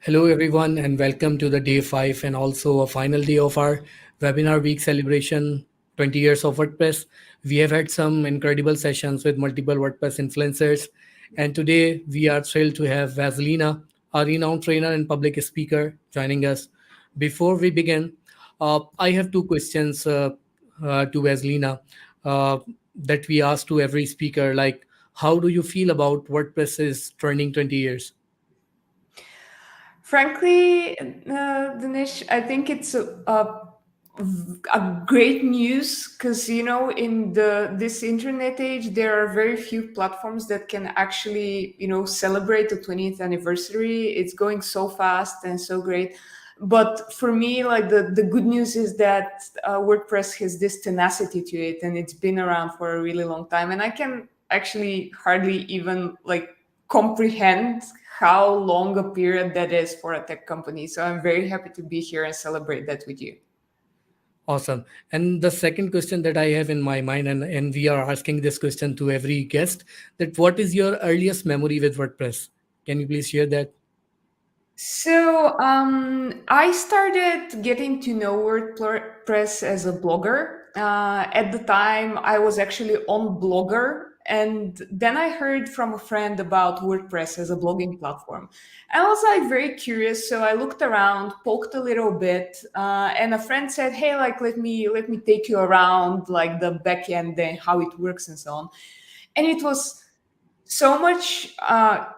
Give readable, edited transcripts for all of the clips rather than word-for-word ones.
Hello, everyone, and welcome to the day 5 and also a final day of our webinar week celebration 20 years of WordPress. We have had some incredible sessions with multiple WordPress influencers, and today we are thrilled to have Vasilina, a renowned trainer and public speaker, joining us. Before we begin, I have two questions to Vasilina uh, that we ask to every speaker, like, how do you feel about WordPress is turning 20 years? Frankly, Dinesh, I think it's a great news because in this internet age there are very few platforms that can actually celebrate the 20th anniversary. It's going so fast and so great. But for me, like the good news is that WordPress has this tenacity to it, and it's been around for a really long time. And I can actually hardly even like comprehend how long a period that is for a tech company. So I'm very happy to be here and celebrate that with you. Awesome. And the second question that I have in my mind, and we are asking this question to every guest, that what is your earliest memory with WordPress? Can you please share that? So I started getting to know WordPress as a blogger. At the time, I was actually on Blogger, and then I heard from a friend about WordPress as a blogging platform. I was like very curious, so I looked around, poked a little bit, and a friend said, "Hey, like let me take you around like the backend and how it works and so on." And it was so much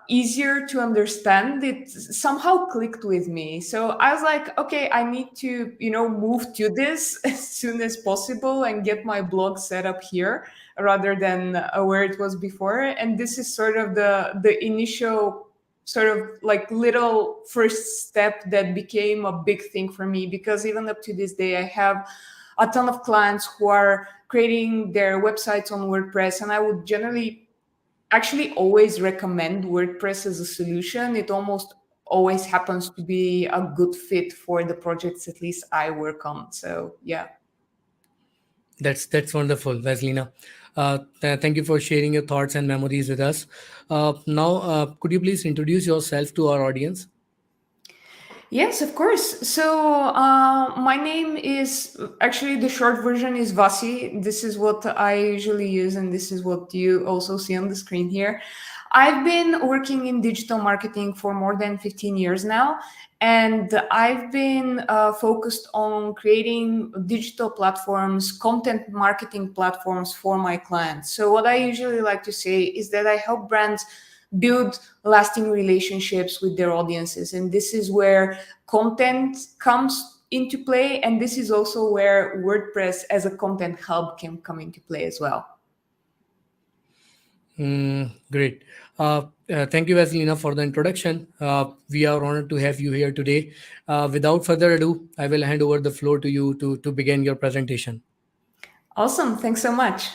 easier to understand. It somehow clicked with me, so I was like, okay, I need to move to this as soon as possible and get my blog set up here rather than where it was before. And this is sort of the initial sort of like little first step that became a big thing for me, because even up to this day I have a ton of clients who are creating their websites on WordPress, and I would generally actually always recommend WordPress as a solution. It almost always happens to be a good fit for the projects at least I work on. So yeah. That's wonderful, Vasilina. Thank you for sharing your thoughts and memories with us. Now, could you please introduce yourself to our audience? Yes, of course. So my name is actually, the short version is Vasi. This is what I usually use, and this is what you also see on the screen here. I've been working in digital marketing for more than 15 years now, and I've been focused on creating digital platforms, content marketing platforms for my clients. So, what I usually like to say is that I help brands build lasting relationships with their audiences. And this is where content comes into play. And this is also where WordPress as a content hub can come into play as well. Great. Thank you, Vasilina, for the introduction. We are honored to have you here today. Without further ado, I will hand over the floor to you to begin your presentation. Awesome. Thanks so much.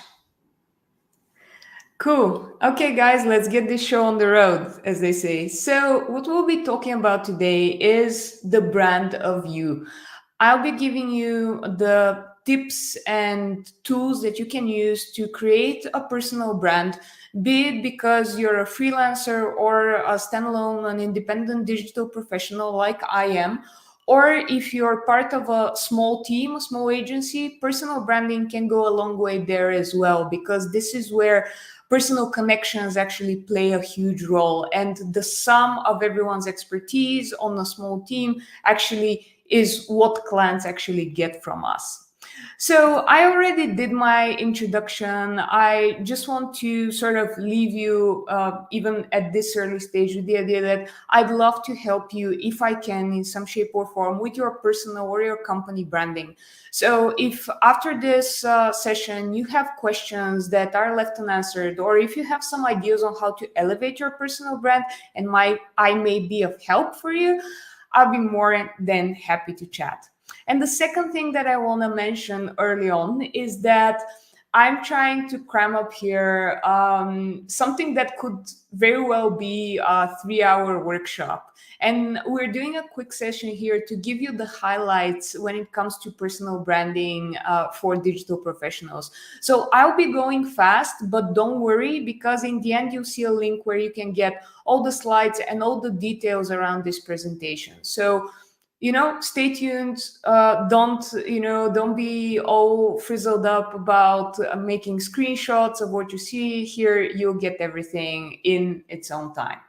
Cool. Okay, guys, let's get this show on the road, as they say. So, what we'll be talking about today is the brand of you. I'll be giving you the tips and tools that you can use to create a personal brand, be it because you're a freelancer or a standalone, an independent digital professional like I am. Or if you're part of a small team, a small agency, personal branding can go a long way there as well, because this is where personal connections actually play a huge role. And the sum of everyone's expertise on a small team actually is what clients actually get from us. So I already did my introduction. I just want to sort of leave you, even at this early stage, with the idea that I'd love to help you if I can in some shape or form with your personal or your company branding. So if after this session you have questions that are left unanswered, or if you have some ideas on how to elevate your personal brand and I may be of help for you, I'll be more than happy to chat. And the second thing that I want to mention early on is that I'm trying to cram up here something that could very well be a 3-hour workshop. And we're doing a quick session here to give you the highlights when it comes to personal branding for digital professionals. So I'll be going fast, but don't worry, because in the end, you'll see a link where you can get all the slides and all the details around this presentation. So stay tuned. Don't be all frizzled up about making screenshots of what you see here. You'll get everything in its own time.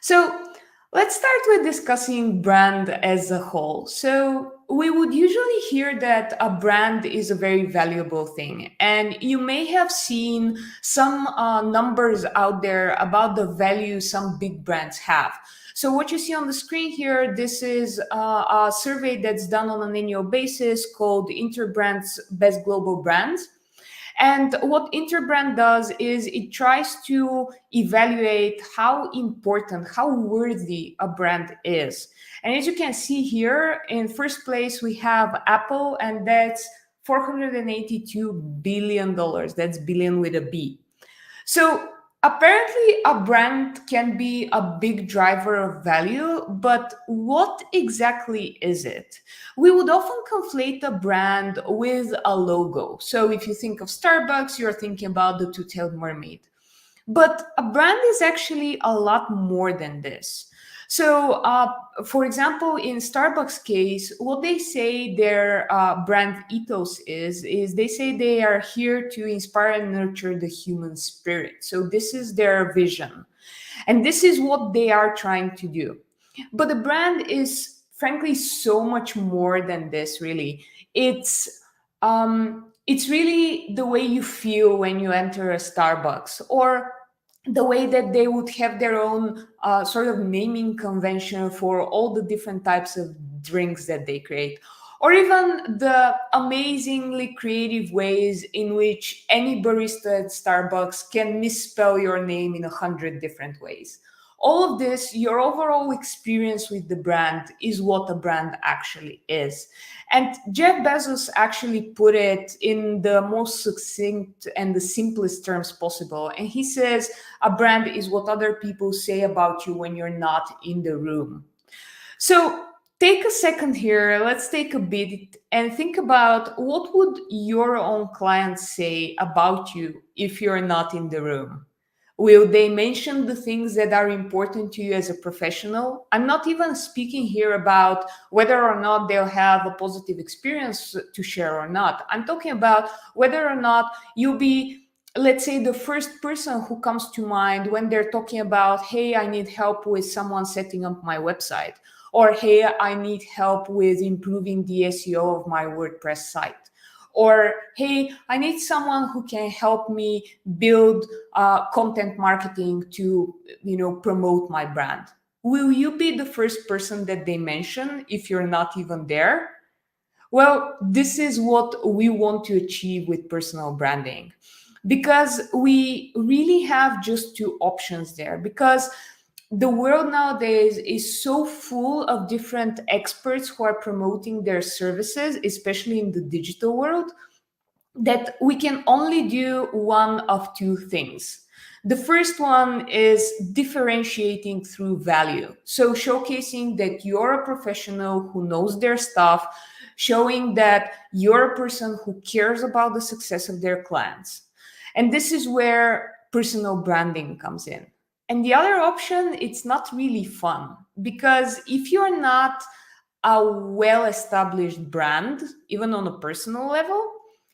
So let's start with discussing brand as a whole. So we would usually hear that a brand is a very valuable thing. And you may have seen some numbers out there about the value some big brands have. So what you see on the screen here, this is a survey that's done on an annual basis called Interbrand's Best Global Brands. And what Interbrand does is it tries to evaluate how important, how worthy a brand is. And as you can see here, in first place, we have Apple, and that's $482 billion. That's billion with a B. So apparently, a brand can be a big driver of value, but what exactly is it? We would often conflate a brand with a logo. So if you think of Starbucks, you're thinking about the two-tailed mermaid. But a brand is actually a lot more than this. So, for example, in Starbucks case, what they say their brand ethos is they say they are here to inspire and nurture the human spirit. So this is their vision. And this is what they are trying to do. But the brand is frankly so much more than this, really. It's really the way you feel when you enter a Starbucks, or the way that they would have their own sort of naming convention for all the different types of drinks that they create, or even the amazingly creative ways in which any barista at Starbucks can misspell your name in 100 different ways. All of this, your overall experience with the brand, is what a brand actually is. And Jeff Bezos actually put it in the most succinct and the simplest terms possible. And he says a brand is what other people say about you when you're not in the room. So take a second here. Let's take a bit and think about what would your own clients say about you if you're not in the room. Will they mention the things that are important to you as a professional? I'm not even speaking here about whether or not they'll have a positive experience to share or not. I'm talking about whether or not you'll be, let's say, the first person who comes to mind when they're talking about, hey, I need help with someone setting up my website, or hey, I need help with improving the SEO of my WordPress site. Or, hey, I need someone who can help me build content marketing to, promote my brand. Will you be the first person that they mention if you're not even there? Well, this is what we want to achieve with personal branding, because we really have just two options there. Because the world nowadays is so full of different experts who are promoting their services, especially in the digital world, that we can only do one of two things. The first one is differentiating through value. So showcasing that you're a professional who knows their stuff, showing that you're a person who cares about the success of their clients. And this is where personal branding comes in. And the other option, it's not really fun, because if you're not a well-established brand, even on a personal level,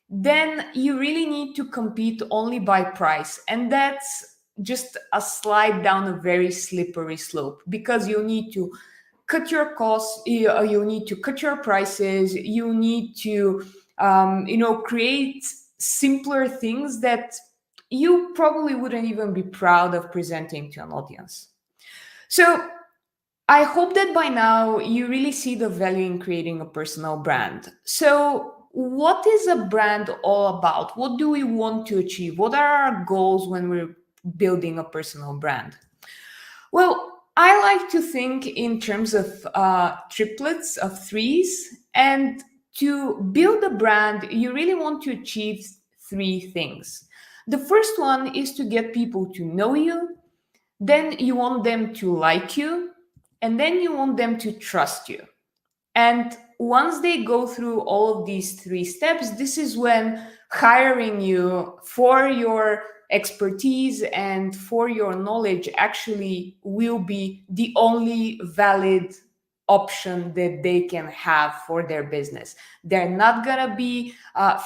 then you really need to compete only by price. And that's just a slide down a very slippery slope, because you need to cut your costs, you need to cut your prices, you need to, create simpler things that you probably wouldn't even be proud of presenting to an audience. So I hope that by now you really see the value in creating a personal brand. So what is a brand all about? What do we want to achieve? What are our goals when we're building a personal brand? Well, I like to think in terms of triplets, of threes. And to build a brand, you really want to achieve three things. The first one is to get people to know you, then you want them to like you, and then you want them to trust you. And once they go through all of these three steps, this is when hiring you for your expertise and for your knowledge actually will be the only valid option that they can have for their business. They're not going to be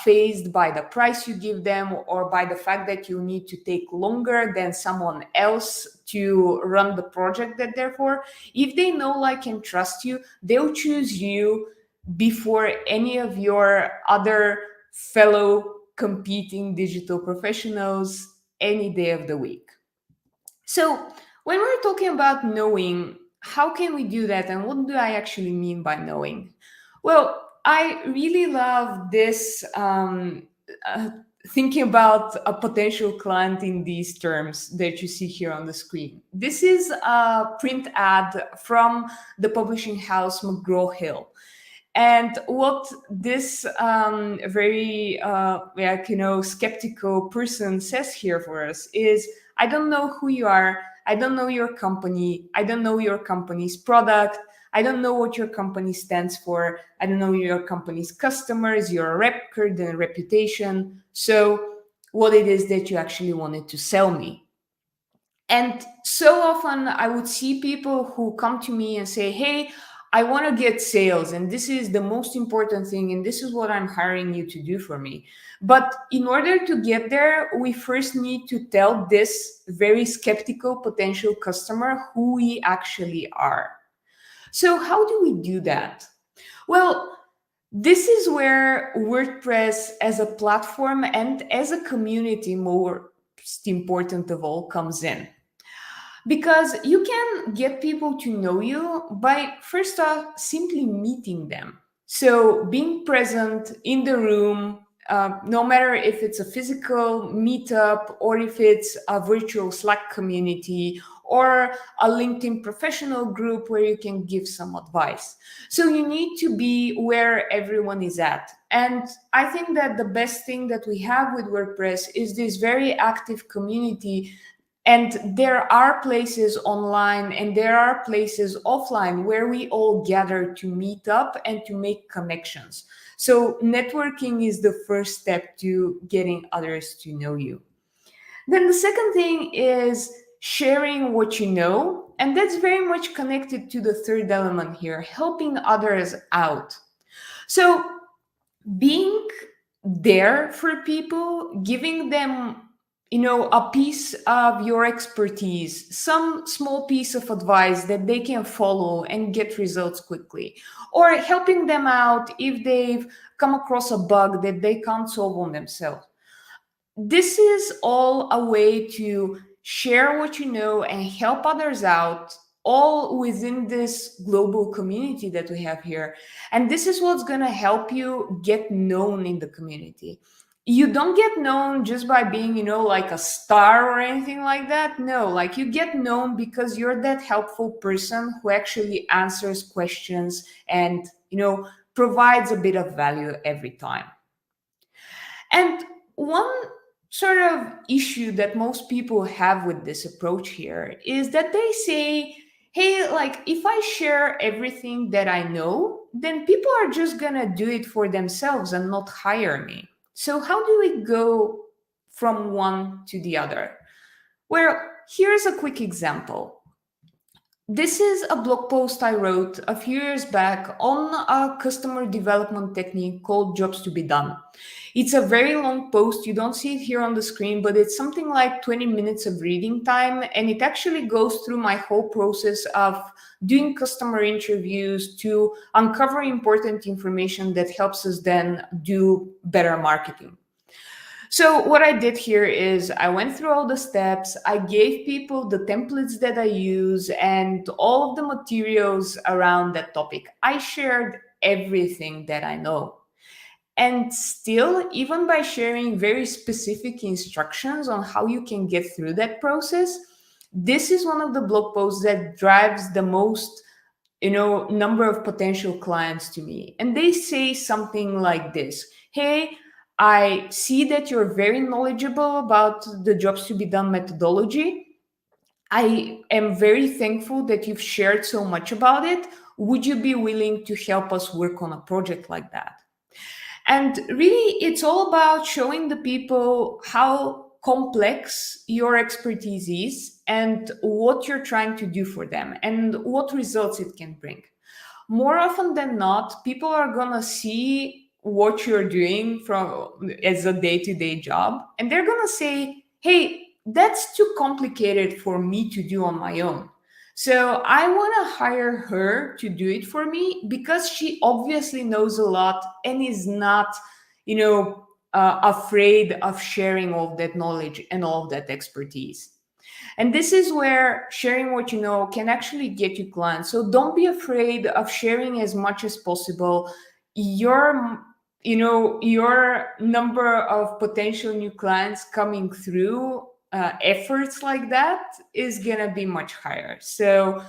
phased by the price you give them or by the fact that you need to take longer than someone else to run the project that they're for. If they know, like, and trust you, they'll choose you before any of your other fellow competing digital professionals any day of the week. So, when we're talking about knowing, how can we do that? And what do I actually mean by knowing? Well, I really love this uh, thinking about a potential client in these terms that you see here on the screen. This is a print ad from the publishing house McGraw-Hill. And what this very skeptical person says here for us is, I don't know who you are. I don't know your company. I don't know your company's product. I don't know what your company stands for. I don't know your company's customers, your record and reputation. So what it is that you actually wanted to sell me. And so often I would see people who come to me and say, hey, I want to get sales, and this is the most important thing, and this is what I'm hiring you to do for me. But in order to get there, we first need to tell this very skeptical potential customer who we actually are. So, how do we do that? Well, this is where WordPress as a platform and as a community, most important of all, comes in. Because you can get people to know you by first off simply meeting them. So being present in the room, no matter if it's a physical meetup or if it's a virtual Slack community or a LinkedIn professional group where you can give some advice. So you need to be where everyone is at. And I think that the best thing that we have with WordPress is this very active community. And there are places online and there are places offline where we all gather to meet up and to make connections. So networking is the first step to getting others to know you. Then the second thing is sharing what you know. And that's very much connected to the third element here, helping others out. So being there for people, giving them a piece of your expertise, some small piece of advice that they can follow and get results quickly, or helping them out if they've come across a bug that they can't solve on themselves. This is all a way to share what you know and help others out, all within this global community that we have here. And this is what's going to help you get known in the community. You don't get known just by being, like a star or anything like that. No, like you get known because you're that helpful person who actually answers questions and, provides a bit of value every time. And one sort of issue that most people have with this approach here is that they say, hey, like if I share everything that I know, then people are just going to do it for themselves and not hire me. So how do we go from one to the other? Well, here's a quick example. This is a blog post I wrote a few years back on a customer development technique called jobs to be done. It's a very long post. You don't see it here on the screen, but it's something like 20 minutes of reading time. And it actually goes through my whole process of doing customer interviews to uncover important information that helps us then do better marketing. So what I did here is I went through all the steps. I gave people the templates that I use and all of the materials around that topic. I shared everything that I know. And still, even by sharing very specific instructions on how you can get through that process, this is one of the blog posts that drives the most, number of potential clients to me. And they say something like this: hey, I see that you're very knowledgeable about the jobs to be done methodology. I am very thankful that you've shared so much about it. Would you be willing to help us work on a project like that? And really, it's all about showing the people how complex your expertise is and what you're trying to do for them and what results it can bring. More often than not, people are going to see what you're doing from as a day-to-day job, and they're going to say, hey, that's too complicated for me to do on my own. So I want to hire her to do it for me because she obviously knows a lot and is not, afraid of sharing all that knowledge and all that expertise. And this is where sharing what you know can actually get you clients. So don't be afraid of sharing as much as possible. Your number of potential new clients coming through efforts like that is gonna be much higher. So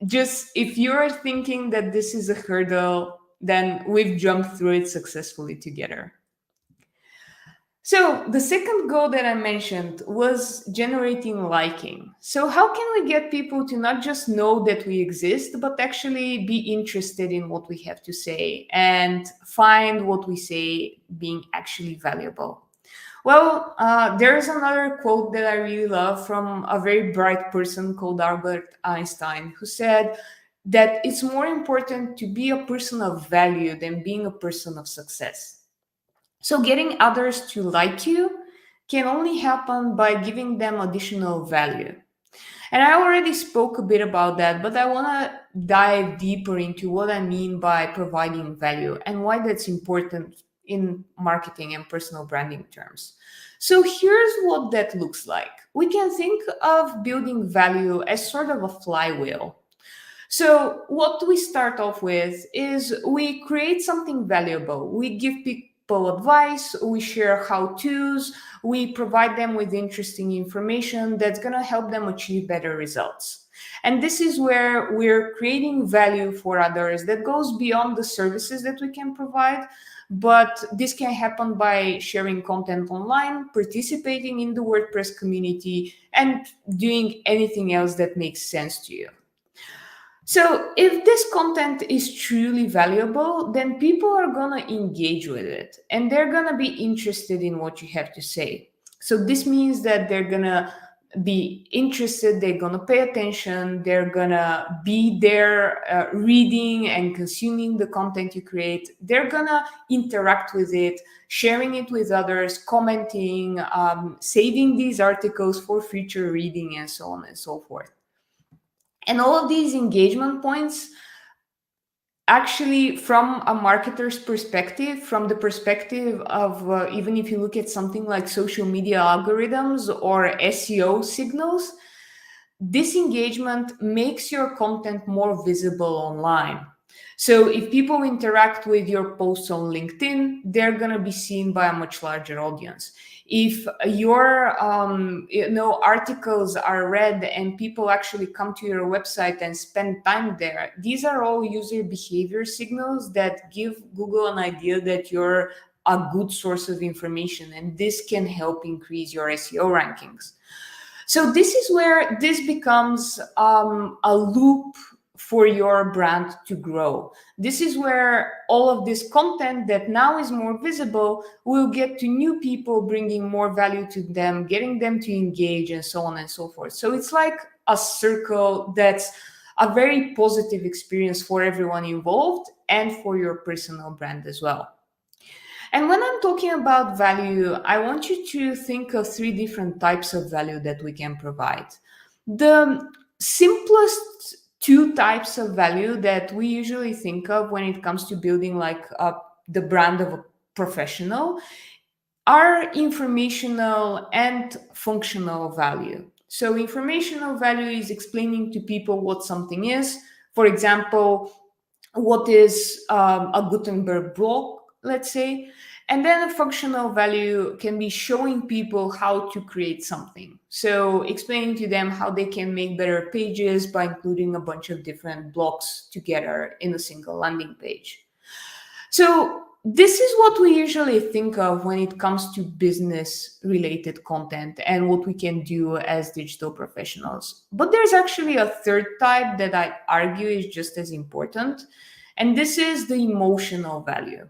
just if you're thinking that this is a hurdle, then we've jumped through it successfully together. So the second goal that I mentioned was generating liking. So how can we get people to not just know that we exist, but actually be interested in what we have to say and find what we say being actually valuable? Well, there's another quote that I really love from a very bright person called Albert Einstein, who said that it's more important to be a person of value than being a person of success. So getting others to like you can only happen by giving them additional value. And I already spoke a bit about that, but I want to dive deeper into what I mean by providing value and why that's important in marketing and personal branding terms. So here's what that looks like. We can think of building value as sort of a flywheel. So what we start off with is we create something valuable. We give people advice, we share how-tos, we provide them with interesting information that's going to help them achieve better results. And this is where we're creating value for others that goes beyond the services that we can provide. But this can happen by sharing content online, participating in the WordPress community, and doing anything else that makes sense to you. So if this content is truly valuable, then people are going to engage with it and they're going to be interested in what you have to say. So this means that they're going to be interested, they're going to pay attention, they're going to be there reading and consuming the content you create. They're going to interact with it, sharing it with others, commenting, saving these articles for future reading, and so on and so forth. And all of these engagement points, actually, from a marketer's perspective, from the perspective of even if you look at something like social media algorithms or SEO signals, this engagement makes your content more visible online. So if people interact with your posts on LinkedIn, they're going to be seen by a much larger audience. If your articles are read and people actually come to your website and spend time there, these are all user behavior signals that give Google an idea that you're a good source of information, and this can help increase your SEO rankings. So this is where this becomes a loop for your brand to grow. This is where all of this content that now is more visible will get to new people, bringing more value to them, getting them to engage, and so on and so forth. So it's like a circle that's a very positive experience for everyone involved and for your personal brand as well. And when I'm talking about value, I want you to think of 3 different types of value that we can provide. The simplest 2 types of value that we usually think of when it comes to building the brand of a professional are informational and functional value. So informational value is explaining to people what something is. For example, what is a Gutenberg block, let's say. And then a functional value can be showing people how to create something. So explaining to them how they can make better pages by including a bunch of different blocks together in a single landing page. So this is what we usually think of when it comes to business related content and what we can do as digital professionals. But there's actually a third type that I argue is just as important, and this is the emotional value.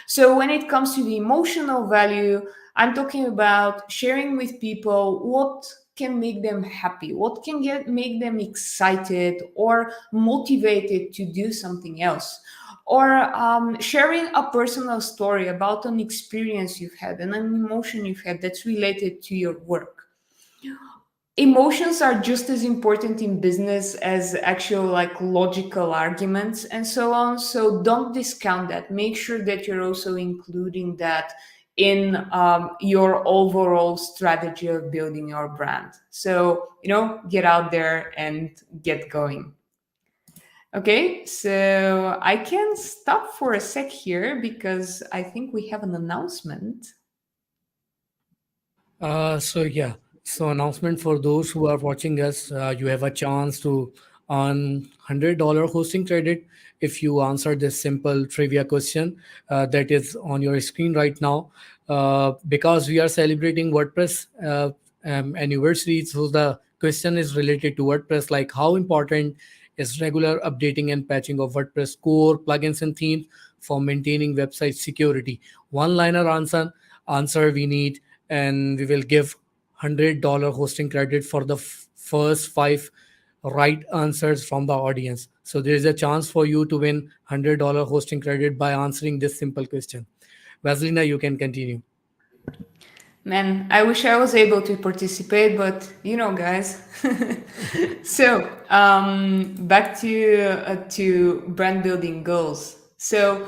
So when it comes to the emotional value, I'm talking about sharing with people what can make them happy, what can make them excited or motivated to do something else, or sharing a personal story about an experience you've had and an emotion you've had that's related to your work. Emotions are just as important in business as actual like logical arguments and so on, so don't discount that. Make sure that you're also including that in your overall strategy of building your brand. So get out there and get going. Okay, so I can stop for a sec here because I think we have an announcement. So yeah, so announcement for those who are watching us, you have a chance to earn $100 hosting credit if you answer this simple trivia question that is on your screen right now. Because we are celebrating WordPress anniversary, so the question is related to WordPress, like how important is regular updating and patching of WordPress core plugins and themes for maintaining website security? One liner answer we need, and we will give $100 hosting credit for the first five right answers from the audience. So there is a chance for you to win $100 hosting credit by answering this simple question. Vasilina, you can continue. Man, I wish I was able to participate, but guys. So back to brand building goals. So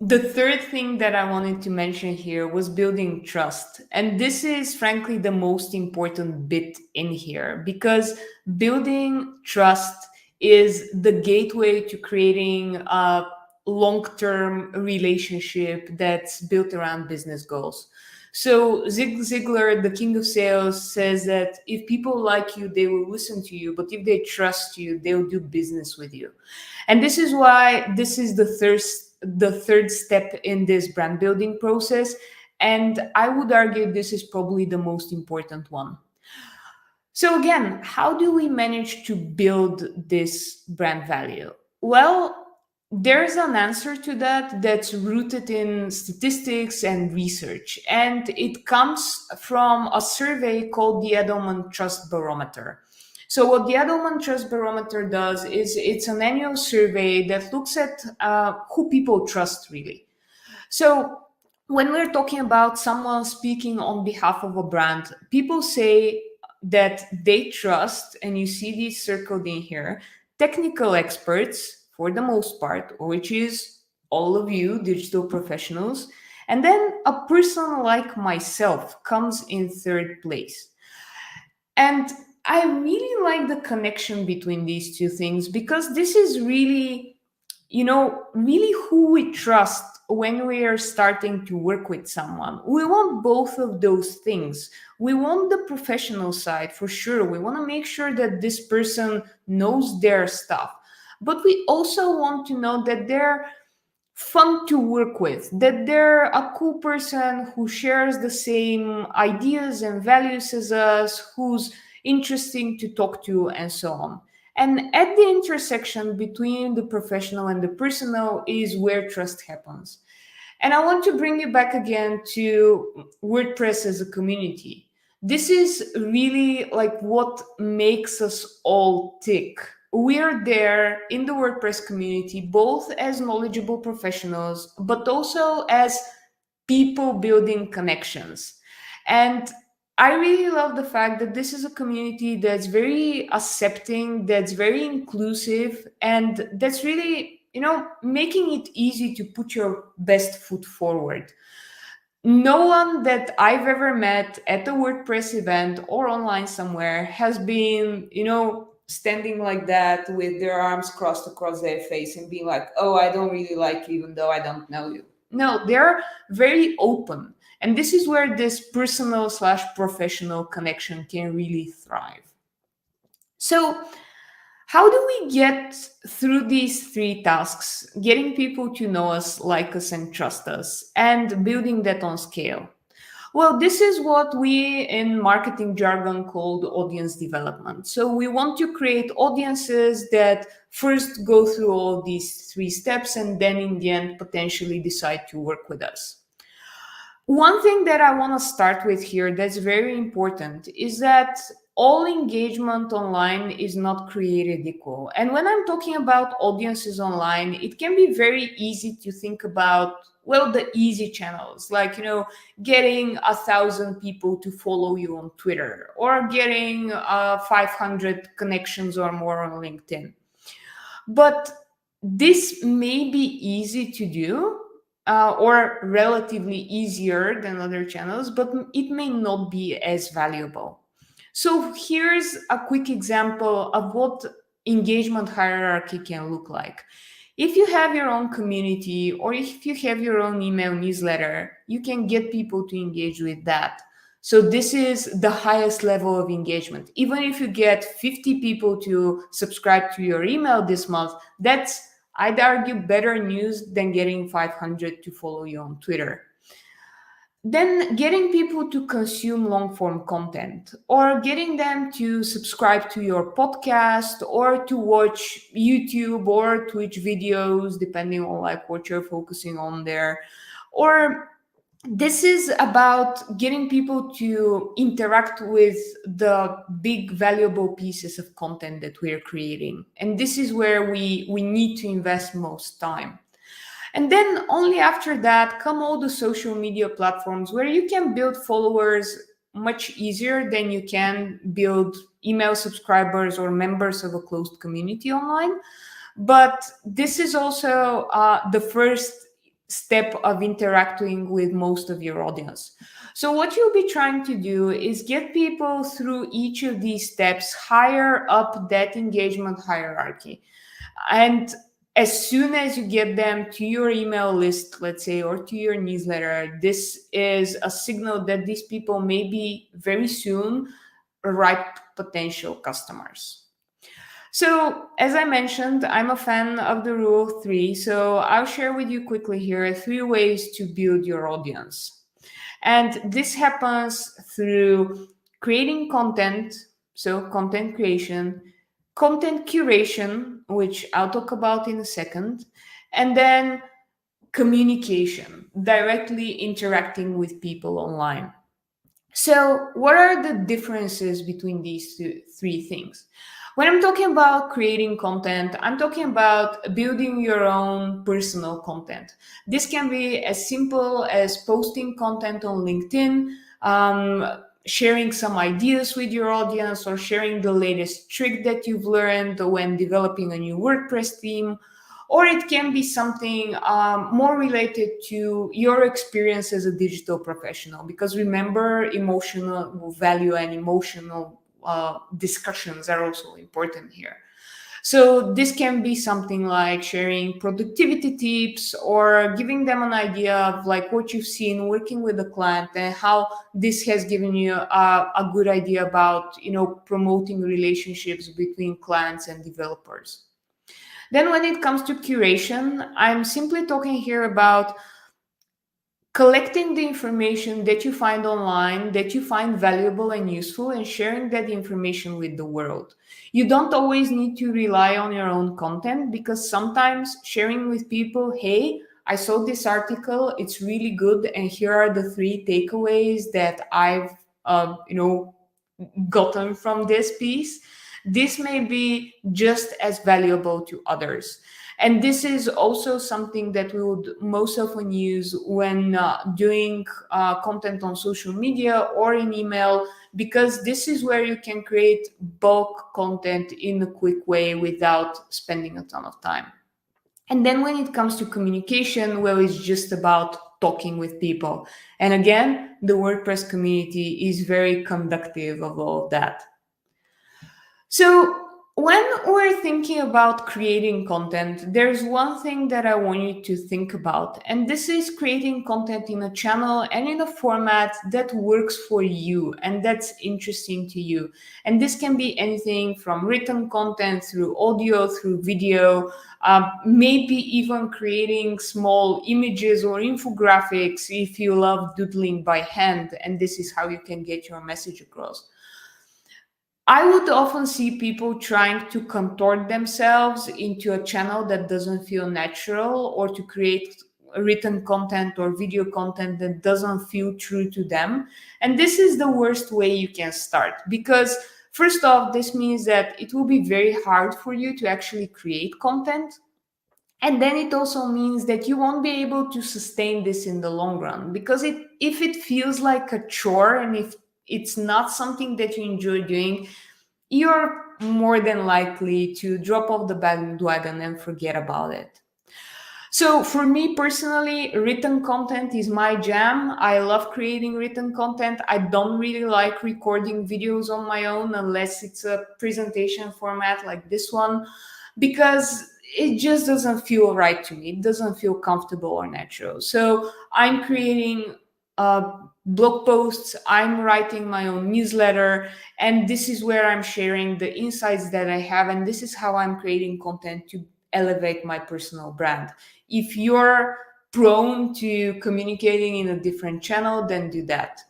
the third thing that I wanted to mention here was building trust, and this is frankly the most important bit in here, because building trust is the gateway to creating a long-term relationship that's built around business goals. So Zig Ziglar, the king of sales, says that if people like you, they will listen to you, but if they trust you, they'll do business with you. And this is why this is the third step in this brand building process. And I would argue this is probably the most important one. So again, how do we manage to build this brand value? Well, there's an answer to that that's rooted in statistics and research, and it comes from a survey called the Edelman Trust Barometer. So what the Edelman Trust Barometer does is it's an annual survey that looks at who people trust really. So when we're talking about someone speaking on behalf of a brand, people say that they trust, and you see these circled in here, technical experts for the most part, which is all of you digital professionals. And then a person like myself comes in third place. And I really like the connection between these two things, because this is really who we trust when we are starting to work with someone. We want both of those things. We want the professional side for sure. We want to make sure that this person knows their stuff. But we also want to know that they're fun to work with, that they're a cool person who shares the same ideas and values as us, who's interesting to talk to, and so on. And at the intersection between the professional and the personal is where trust happens. And I want to bring you back again to WordPress as a community. This is really like what makes us all tick. We are there in the WordPress community, both as knowledgeable professionals, but also as people building connections. And I really love the fact that this is a community that's very accepting, that's very inclusive, and that's really, making it easy to put your best foot forward. No one that I've ever met at a WordPress event or online somewhere has been, standing like that with their arms crossed across their face and being like, oh, I don't really like you, even though I don't know you. No, they're very open. And this is where this personal/professional connection can really thrive. So, How do we get through these three tasks, getting people to know us, like us, and trust us, and building that on scale? Well, this is what we in marketing jargon called audience development. So we want to create audiences that first go through all these three steps and then in the end potentially decide to work with us. One thing that I want to start with here that's very important is that all engagement online is not created equal. And when I'm talking about audiences online, it can be very easy to think about, well, the easy channels, like, getting 1,000 people to follow you on Twitter or getting 500 connections or more on LinkedIn. But this may be easy to do, or relatively easier than other channels, but it may not be as valuable. So here's a quick example of what engagement hierarchy can look like. If you have your own community or if you have your own email newsletter, you can get people to engage with that. So this is the highest level of engagement. Even if you get 50 people to subscribe to your email this month, that's, I'd argue, better news than getting 500 to follow you on Twitter. Then getting people to consume long form content, or getting them to subscribe to your podcast or to watch YouTube or Twitch videos, depending on like what you're focusing on there. Or this is about getting people to interact with the big valuable pieces of content that we're creating. And this is where we need to invest most time. And then only after that come all the social media platforms where you can build followers much easier than you can build email subscribers or members of a closed community online. But this is also the first step of interacting with most of your audience. So what you'll be trying to do is get people through each of these steps higher up that engagement hierarchy. And as soon as you get them to your email list, let's say, or to your newsletter, this is a signal that these people may be very soon ripe potential customers. So, as I mentioned, I'm a fan of the rule of three. So, I'll share with you quickly here 3 ways to build your audience. And this happens through creating content, so content creation, content curation, which I'll talk about in a second, and then communication, directly interacting with people online. So, what are the differences between these three things? When I'm talking about creating content, I'm talking about building your own personal content. This can be as simple as posting content on LinkedIn, sharing some ideas with your audience, or sharing the latest trick that you've learned when developing a new WordPress theme. Or it can be something more related to your experience as a digital professional, because remember, emotional value and emotional discussions are also important here. So this can be something like sharing productivity tips or giving them an idea of like what you've seen working with a client and how this has given you a good idea about, promoting relationships between clients and developers. Then when it comes to curation, I'm simply talking here about collecting the information that you find online, that you find valuable and useful, and sharing that information with the world. You don't always need to rely on your own content, because sometimes sharing with people, hey, I saw this article, it's really good, and here are the 3 takeaways that I've gotten from this piece. This may be just as valuable to others. And this is also something that we would most often use when doing content on social media or in email, because this is where you can create bulk content in a quick way without spending a ton of time. And then when it comes to communication, well, it's just about talking with people. And again, the WordPress community is very conductive of all of that. So when we're thinking about creating content, there's one thing that I want you to think about, and this is creating content in a channel and in a format that works for you and that's interesting to you. And this can be anything from written content through audio, through video, maybe even creating small images or infographics if you love doodling by hand, and this is how you can get your message across. I would often see people trying to contort themselves into a channel that doesn't feel natural, or to create written content or video content that doesn't feel true to them. And this is the worst way you can start, because first off, this means that it will be very hard for you to actually create content. And then it also means that you won't be able to sustain this in the long run, because if it feels like a chore, and if it's not something that you enjoy doing, you're more than likely to drop off the bandwagon and forget about it. So for me personally, written content is my jam. I love creating written content. I don't really like recording videos on my own unless it's a presentation format like this one, because it just doesn't feel right to me. It doesn't feel comfortable or natural. So I'm creating blog posts, I'm writing my own newsletter, and this is where I'm sharing the insights that I have, and this is how I'm creating content to elevate my personal brand. If you're prone to communicating in a different channel, then do that.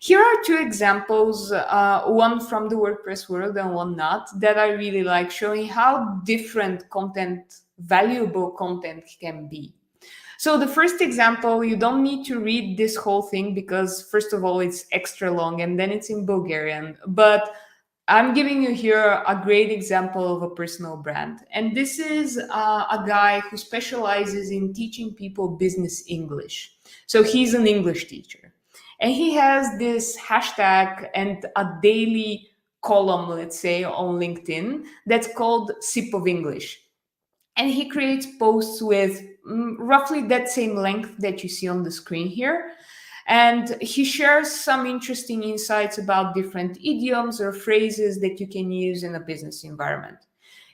Here are two examples, one from the WordPress world and one not, that I really like, showing how different content, valuable content, can be. So the first example, you don't need to read this whole thing because first of all, it's extra long and then it's in Bulgarian. But I'm giving you here a great example of a personal brand. And this is a guy who specializes in teaching people business English. So he's an English teacher. And he has this hashtag and a daily column, let's say, on LinkedIn that's called Sip of English. And he creates posts with roughly that same length that you see on the screen here. And he shares some interesting insights about different idioms or phrases that you can use in a business environment.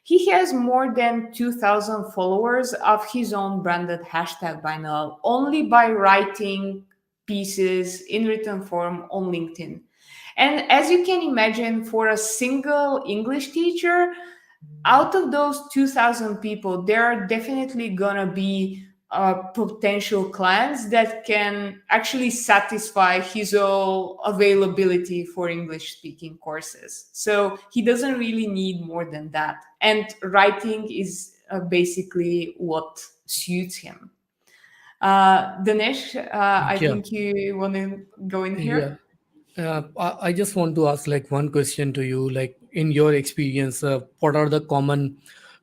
He has more than 2,000 followers of his own branded hashtag by now, only by writing pieces in written form on LinkedIn. And as you can imagine, for a single English teacher, out of those 2,000 people, there are definitely gonna be potential clients that can actually satisfy his own availability for English speaking courses. So he doesn't really need more than that. And writing is basically what suits him. Dinesh, I Yeah, think you want to go in yeah. here. I just want to ask like one question to you. Like in your experience, what are the common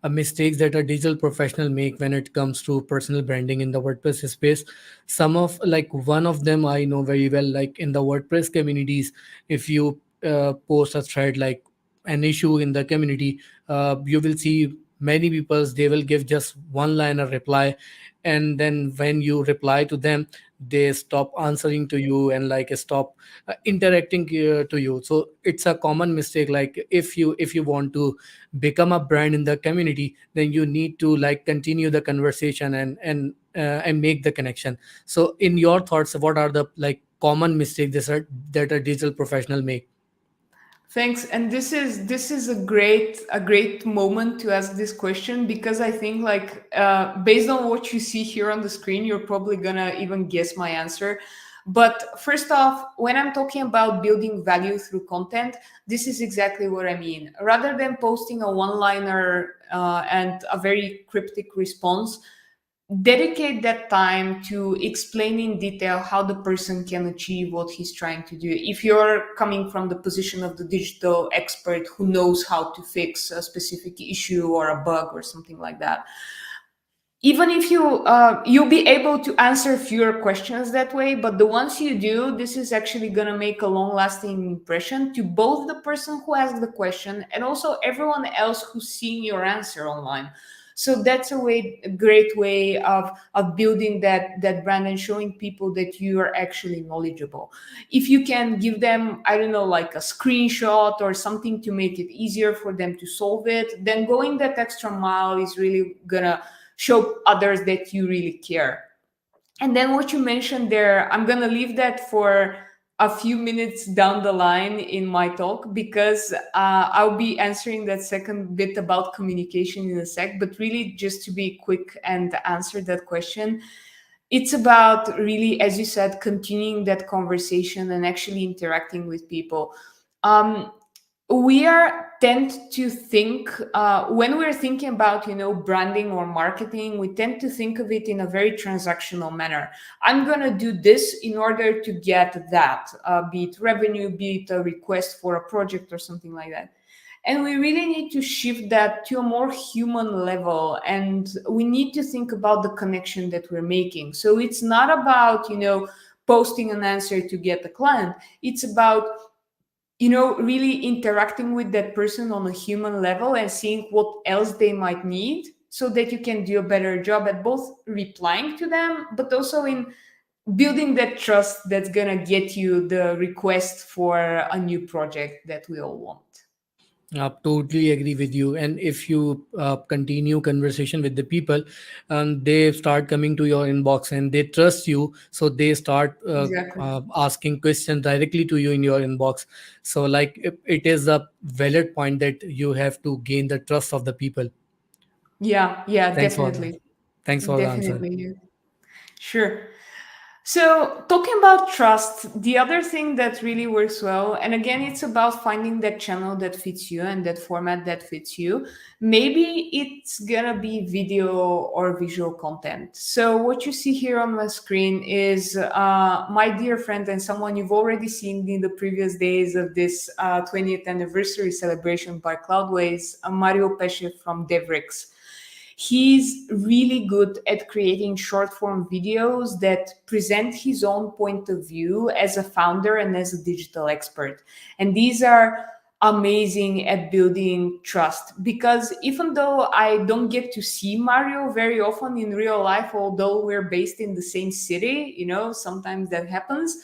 mistakes that a digital professional make when it comes to personal branding in the WordPress space? Some of like one of them I know very well. Like in the WordPress communities, if you post a thread like an issue in the community, you will see many people they will give just one liner reply, and then when you reply to them they stop answering to you and like stop interacting to you. So it's a common mistake. Like if you want to become a brand in the community, then you need to like continue the conversation and make the connection. So in your thoughts, what are the like common mistakes that a digital professional make? Thanks. And this is a great moment to ask this question, because I think like based on what you see here on the screen, you're probably gonna even guess my answer. But first off, when I'm talking about building value through content, this is exactly what I mean. Rather than posting a one-liner and a very cryptic response, dedicate that time to explain in detail how the person can achieve what he's trying to do. If you're coming from the position of the digital expert who knows how to fix a specific issue or a bug or something like that, even if you'll be able to answer fewer questions that way, but the ones you do, this is actually going to make a long lasting impression to both the person who asked the question and also everyone else who's seeing your answer online. So that's a great way of building that brand and showing people that you are actually knowledgeable. If you can give them, I don't know, like a screenshot or something to make it easier for them to solve it, then going that extra mile is really gonna show others that you really care. And then what you mentioned there, I'm going to leave that for a few minutes down the line in my talk, because I'll be answering that second bit about communication in a sec. But really, just to be quick and answer that question, it's about really, as you said, continuing that conversation and actually interacting with people. Um, we are tend to think, when we're thinking about, branding or marketing, we tend to think of it in a very transactional manner. I'm going to do this in order to get that, be it revenue, be it a request for a project or something like that. And we really need to shift that to a more human level, and we need to think about the connection that we're making. So it's not about, posting an answer to get a client. It's about, really interacting with that person on a human level and seeing what else they might need, so that you can do a better job at both replying to them, but also in building that trust that's going to get you the request for a new project that we all want. Totally agree with you. And if you continue conversation with the people, and they start coming to your inbox and they trust you, so they start Exactly. asking questions directly to you in your inbox. So, like, it is a valid point that you have to gain the trust of the people. Yeah, yeah, Thanks for definitely. thanks for the answer. Definitely. Yeah. Sure. So, talking about trust, the other thing that really works well, and again, it's about finding that channel that fits you and that format that fits you. Maybe it's gonna be video or visual content. So, what you see here on my screen is my dear friend and someone you've already seen in the previous days of this 20th anniversary celebration by Cloudways, Mario Pesce from Devrix. He's really good at creating short form videos that present his own point of view as a founder and as a digital expert. And these are amazing at building trust, because even though I don't get to see Mario very often in real life, although we're based in the same city, sometimes that happens.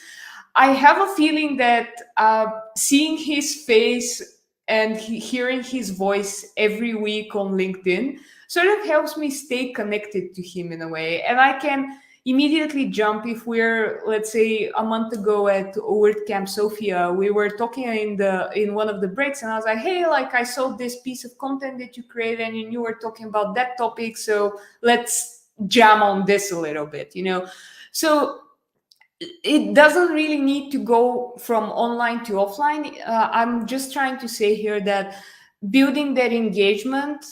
I have a feeling that seeing his face and hearing his voice every week on LinkedIn sort of helps me stay connected to him in a way. And I can immediately jump if we're, let's say, a month ago at WordCamp Sofia, we were talking in one of the breaks, and I was like, hey, like I saw this piece of content that you created and you were talking about that topic, so let's jam on this a little bit. So it doesn't really need to go from online to offline. I'm just trying to say here that building that engagement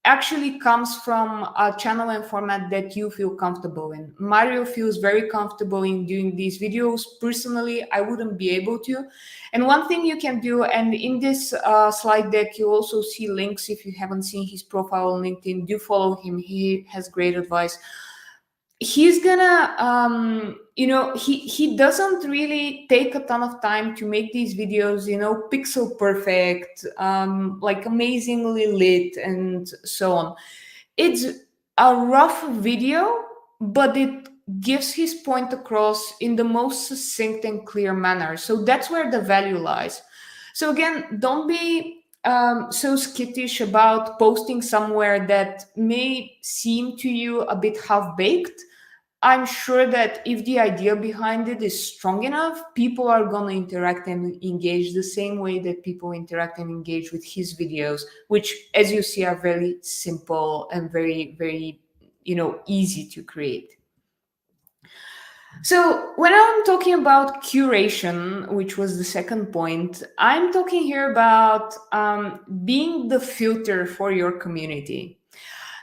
actually comes from a channel and format that you feel comfortable in. Mario feels very comfortable in doing these videos. Personally, I wouldn't be able to. And one thing you can do, and in this slide deck, you also see links. If you haven't seen his profile on LinkedIn, do follow him. He has great advice. He's gonna he doesn't really take a ton of time to make these videos, pixel perfect, like amazingly lit and so on. It's a rough video, but it gives his point across in the most succinct and clear manner, so that's where the value lies. So again, don't be so skittish about posting somewhere that may seem to you a bit half baked. I'm sure that if the idea behind it is strong enough, people are going to interact and engage the same way that people interact and engage with his videos, which, as you see, are very simple and very, very, easy to create. So, when I'm talking about curation, which was the second point, I'm talking here about being the filter for your community.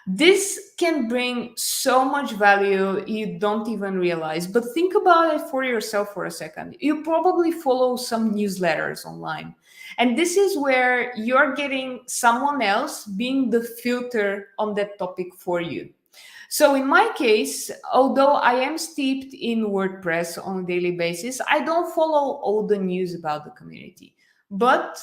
This can bring so much value you don't even realize. But think about it for yourself for a second. You probably follow some newsletters online. And this is where you're getting someone else being the filter on that topic for you. So in my case, although I am steeped in WordPress on a daily basis, I don't follow all the news about the community. But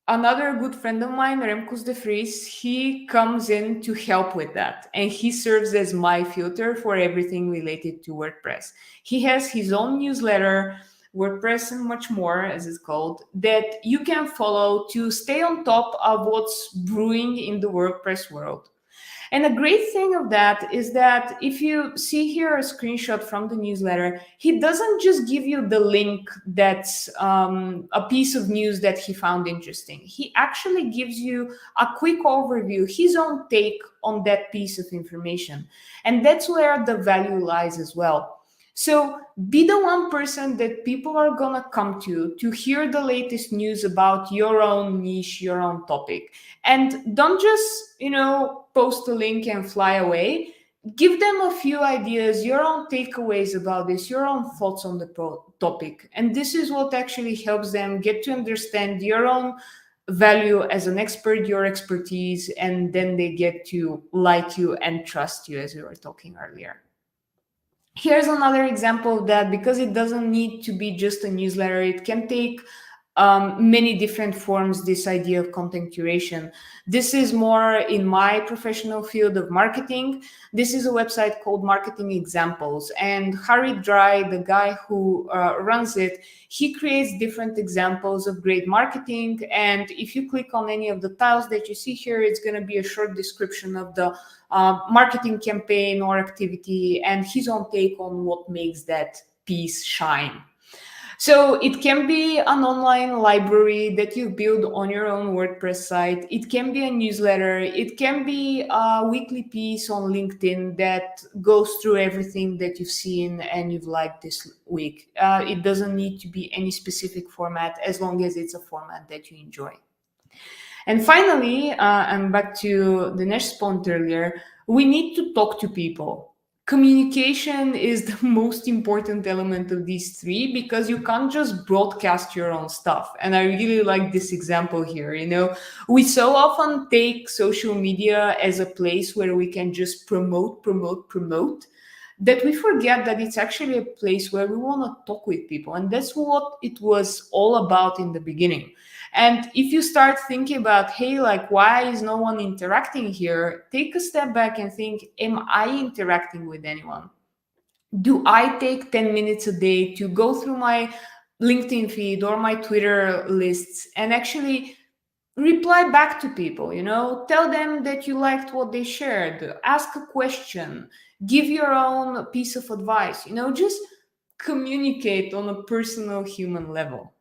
another good friend of mine, Remkus de Vries, he comes in to help with that. And he serves as my filter for everything related to WordPress. He has his own newsletter, WordPress and much more, as it's called, that you can follow to stay on top of what's brewing in the WordPress world. And a great thing of that is that if you see here a screenshot from the newsletter, he doesn't just give you the link that's a piece of news that he found interesting. He actually gives you a quick overview, his own take on that piece of information. And that's where the value lies as well. So be the one person that people are going to come to hear the latest news about your own niche, your own topic. And don't just, post a link and fly away. Give them a few ideas, your own takeaways about this, your own thoughts on the topic. And this is what actually helps them get to understand your own value as an expert, your expertise, and then they get to like you and trust you, as we were talking earlier. Here's another example of that, because it doesn't need to be just a newsletter. It can take many different forms, this idea of content curation. This is more in my professional field of marketing. This is a website called Marketing Examples. And Harry Dry, the guy who runs it, he creates different examples of great marketing. And if you click on any of the tiles that you see here, it's going to be a short description of the marketing campaign or activity and his own take on what makes that piece shine. So it can be an online library that you build on your own WordPress site. It can be a newsletter. It can be a weekly piece on LinkedIn that goes through everything that you've seen and you've liked this week. It doesn't need to be any specific format, as long as it's a format that you enjoy. And finally, and back to the next point earlier, we need to talk to people. Communication is the most important element of these three, because you can't just broadcast your own stuff. And I really like this example here. We so often take social media as a place where we can just promote, that we forget that it's actually a place where we want to talk with people. And that's what it was all about in the beginning. And if you start thinking about, hey, like, why is no one interacting here? Take a step back and think, am I interacting with anyone? Do I take 10 minutes a day to go through my LinkedIn feed or my Twitter lists and actually reply back to people? Tell them that you liked what they shared, ask a question, give your own piece of advice, just communicate on a personal human level.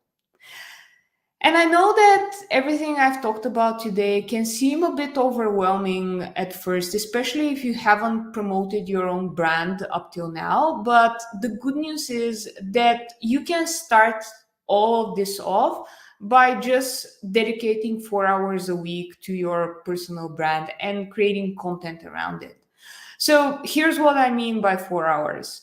And I know that everything I've talked about today can seem a bit overwhelming at first, especially if you haven't promoted your own brand up till now. But the good news is that you can start all of this off by just dedicating 4 hours a week to your personal brand and creating content around it. So here's what I mean by 4 hours.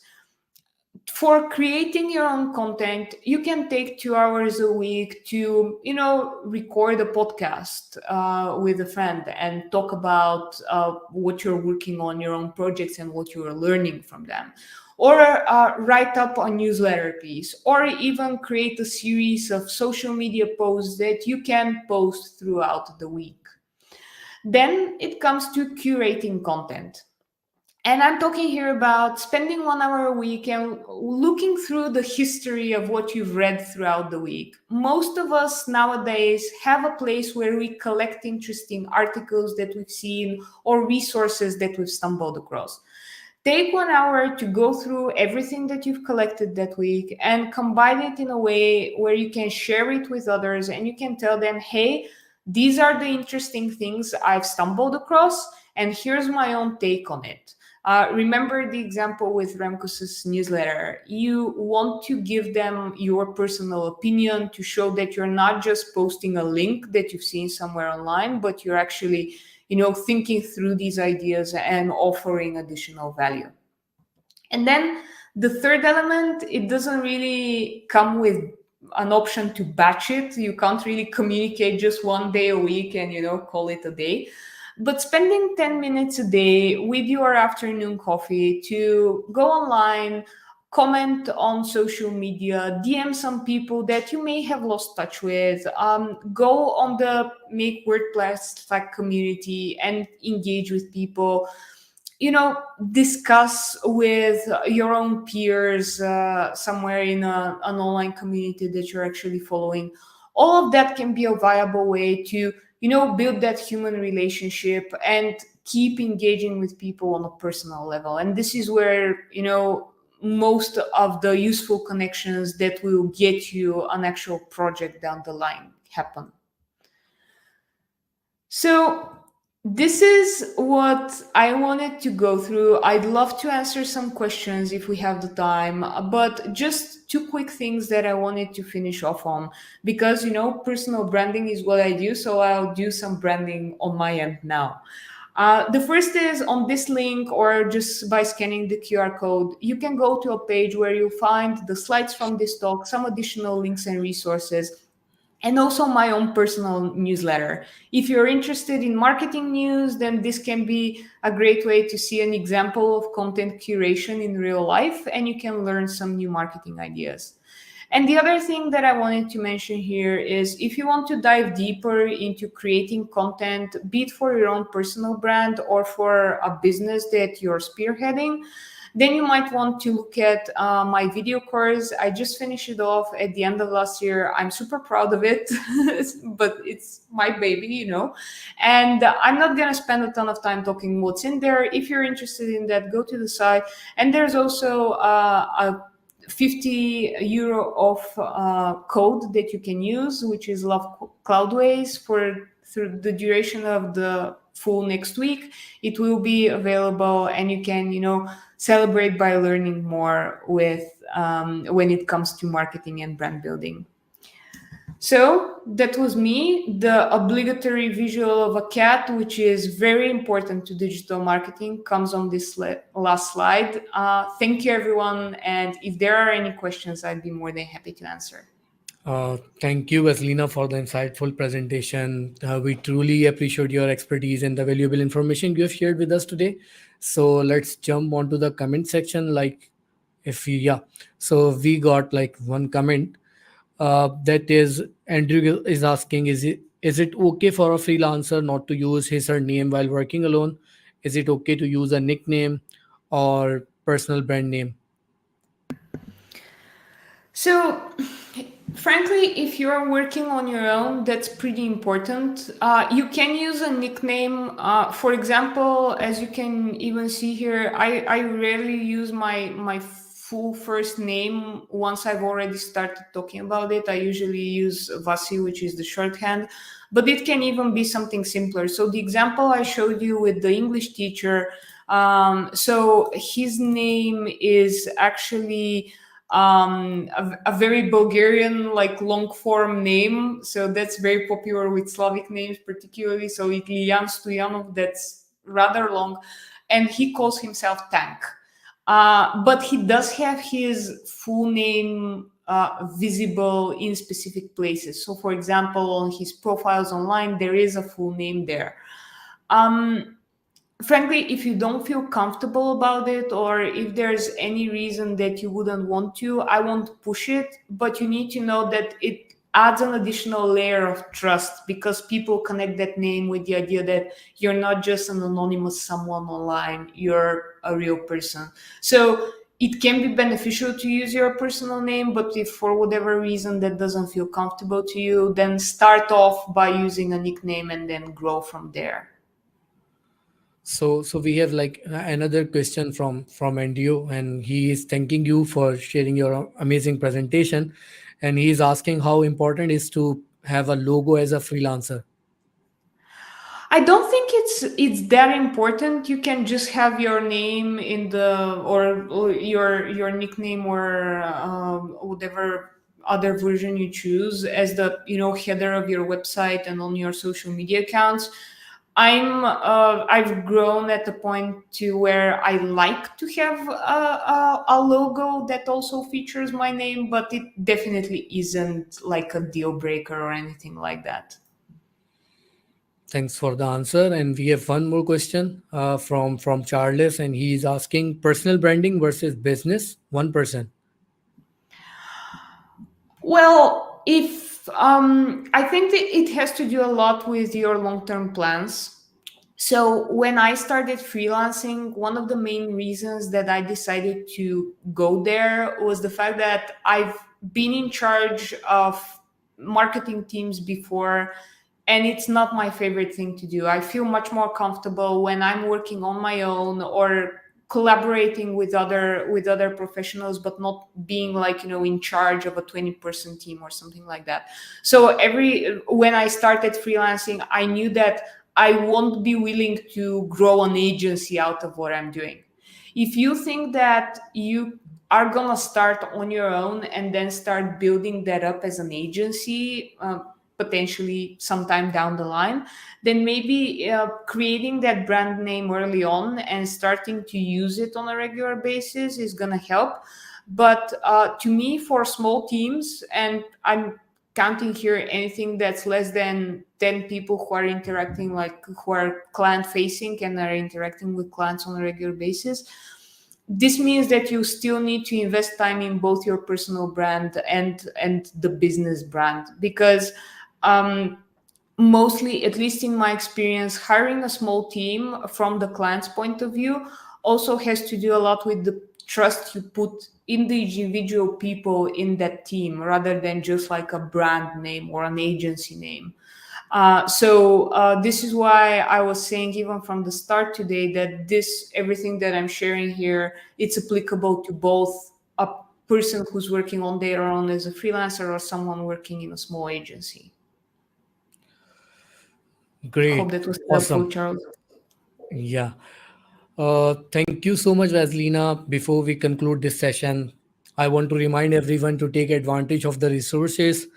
For creating your own content, you can take 2 hours a week to, record a podcast with a friend and talk about what you're working on, your own projects, and what you're learning from them. Or write up a newsletter piece, or even create a series of social media posts that you can post throughout the week. Then it comes to curating content. And I'm talking here about spending 1 hour a week and looking through the history of what you've read throughout the week. Most of us nowadays have a place where we collect interesting articles that we've seen or resources that we've stumbled across. Take 1 hour to go through everything that you've collected that week and combine it in a way where you can share it with others and you can tell them, hey, these are the interesting things I've stumbled across, and here's my own take on it. Remember the example with Remkus's newsletter. You want to give them your personal opinion to show that you're not just posting a link that you've seen somewhere online, but you're actually, thinking through these ideas and offering additional value. And then the third element, it doesn't really come with an option to batch it. You can't really communicate just 1 day a week and, call it a day. But spending 10 minutes a day with your afternoon coffee to go online, comment on social media, DM some people that you may have lost touch with, go on the Make WordPress Slack community and engage with people, discuss with your own peers somewhere in an online community that you're actually following. All of that can be a viable way to build that human relationship and keep engaging with people on a personal level. And this is where most of the useful connections that will get you an actual project down the line happen. So this is what I wanted to go through. I'd love to answer some questions if we have the time, but just two quick things that I wanted to finish off on, because personal branding is what I do, so I'll do some branding on my end now. The first is on this link, or just by scanning the QR code, you can go to a page where you'll find the slides from this talk, some additional links and resources, and also my own personal newsletter. If you're interested in marketing news, then this can be a great way to see an example of content curation in real life, and you can learn some new marketing ideas. And the other thing that I wanted to mention here is, if you want to dive deeper into creating content, be it for your own personal brand or for a business that you're spearheading, then you might want to look at my video course. I just finished it off at the end of last year. I'm super proud of it, but it's my baby, And I'm not going to spend a ton of time talking what's in there. If you're interested in that, go to the site. And there's also a 50 euro of code that you can use, which is Love Cloudways, through the duration of the full next week. It will be available, and you can celebrate by learning more with when it comes to marketing and brand building. So that was me, the obligatory visual of a cat, which is very important to digital marketing, comes on this last slide. Thank you, everyone. And if there are any questions, I'd be more than happy to answer. Thank you, Vassilena, for the insightful presentation. We truly appreciate your expertise and the valuable information you have shared with us today. So let's jump onto the comment section. So we got like one comment that is Andrew is asking, is it okay for a freelancer not to use his or her name while working alone? Is it okay to use a nickname or personal brand name? So, frankly, if you're working on your own, that's pretty important. You can use a nickname. For example, as you can even see here, I rarely use my full first name once I've already started talking about it. I usually use Vasi, which is the shorthand, but it can even be something simpler. So the example I showed you with the English teacher, so his name is actually a very Bulgarian, like long form name. So that's very popular with Slavic names, particularly. So Ilyan Stoyanov, that's rather long. And he calls himself Tank. But he does have his full name visible in specific places. So, for example, on his profiles online, there is a full name there. Frankly, if you don't feel comfortable about it, or if there's any reason that you wouldn't want to, I won't push it, but you need to know that it adds an additional layer of trust, because people connect that name with the idea that you're not just an anonymous someone online, you're a real person. So it can be beneficial to use your personal name, but if for whatever reason that doesn't feel comfortable to you, then start off by using a nickname and then grow from there. So we have like another question from Andrew, and he is thanking you for sharing your amazing presentation, and he is asking how important is to have a logo as a freelancer. I don't think it's that important. You can just have your name in the, or your nickname, or whatever other version you choose as the header of your website and on your social media accounts. I've grown at the point to where I like to have a logo that also features my name, but it definitely isn't like a deal breaker or anything like that. Thanks for the answer. And we have one more question from Charles, and he is asking personal branding versus business. 1%. Well, if I think that it has to do a lot with your long-term plans. So when I started freelancing, one of the main reasons that I decided to go there was the fact that I've been in charge of marketing teams before, and it's not my favorite thing to do. I feel much more comfortable when I'm working on my own or collaborating with other professionals, but not being like, in charge of a 20-person team or something like that. So every when I started freelancing, I knew that I won't be willing to grow an agency out of what I'm doing. If you think that you are gonna start on your own and then start building that up as an agency, potentially sometime down the line, then maybe creating that brand name early on and starting to use it on a regular basis is gonna help. But to me, for small teams, and I'm counting here anything that's less than 10 people who are interacting, like who are client facing and are interacting with clients on a regular basis, this means that you still need to invest time in both your personal brand and the business brand, because um, mostly, at least in my experience, hiring a small team from the client's point of view also has to do a lot with the trust you put in the individual people in that team, rather than just like a brand name or an agency name. So this is why I was saying even from the start today that this everything that I'm sharing here, it's applicable to both a person who's working on their own as a freelancer or someone working in a small agency. Hope Great. that was helpful, Awesome. Charles. Yeah. Thank you so much, Vasilina. Before we conclude this session, I want to remind everyone to take advantage of the resources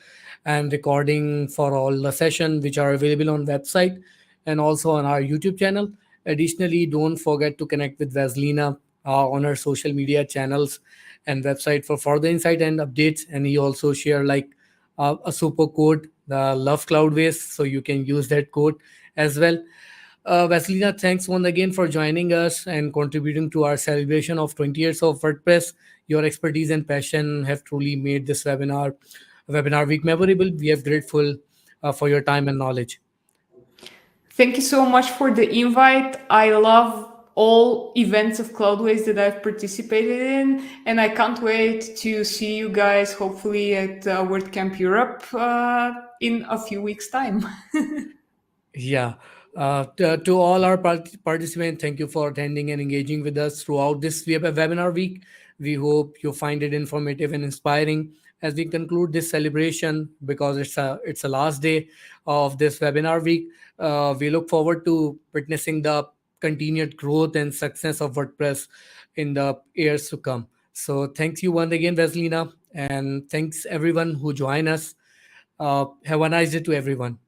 and recording for all the session which are available on website and also on our YouTube channel. Additionally, don't forget to connect with Vasilina on our social media channels and website for further insight and updates. And he also share like a super code, the Love Cloudways, so you can use that code as well. Vasilina, thanks once again for joining us and contributing to our celebration of 20 years of WordPress. Your expertise and passion have truly made this webinar week memorable. We are grateful for your time and knowledge. Thank you so much for the invite. I love all events of Cloudways that I've participated in, and I can't wait to see you guys hopefully at WordCamp Europe in a few weeks' time. Yeah. To all our participants, thank you for attending and engaging with us throughout this webinar week. We hope you find it informative and inspiring as we conclude this celebration, because it's a last day of this webinar week. We look forward to witnessing the continued growth and success of WordPress in the years to come. So thanks you once again, Vasilina, and thanks everyone who joined us. Have a nice day to everyone.